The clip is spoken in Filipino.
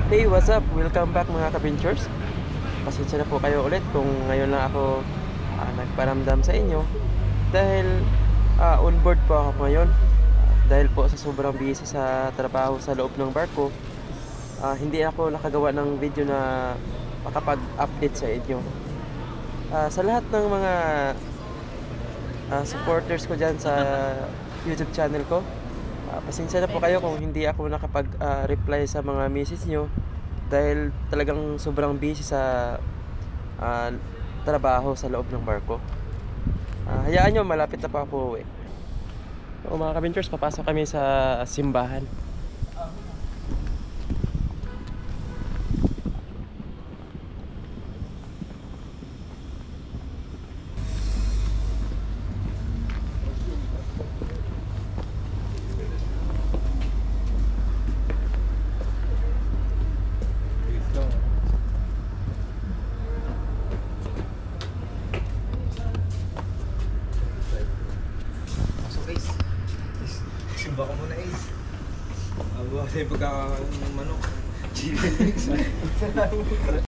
Hey, what's up? Welcome back mga ka-ventures. Pasensya na po kayo ulit kung ngayon lang ako nagparamdam sa inyo dahil on board po ako ngayon. Dahil po sa sobrang busy sa trabaho sa loob ng barko, hindi ako nakagawa ng video na makapag-update sa inyo. Sa lahat ng mga supporters ko dyan sa YouTube channel ko, pasensya na po kayo kung hindi ako nakapag-reply sa mga message nyo dahil talagang sobrang busy sa ah, trabaho sa loob ng barko. Hayaan nyo, malapit na pa ako uwi. So, mga ka-ventures, papasok kami sa simbahan. Pasok guys. Simba ko muna Ace. Ako kasi pagkakamanok. Chicken mix.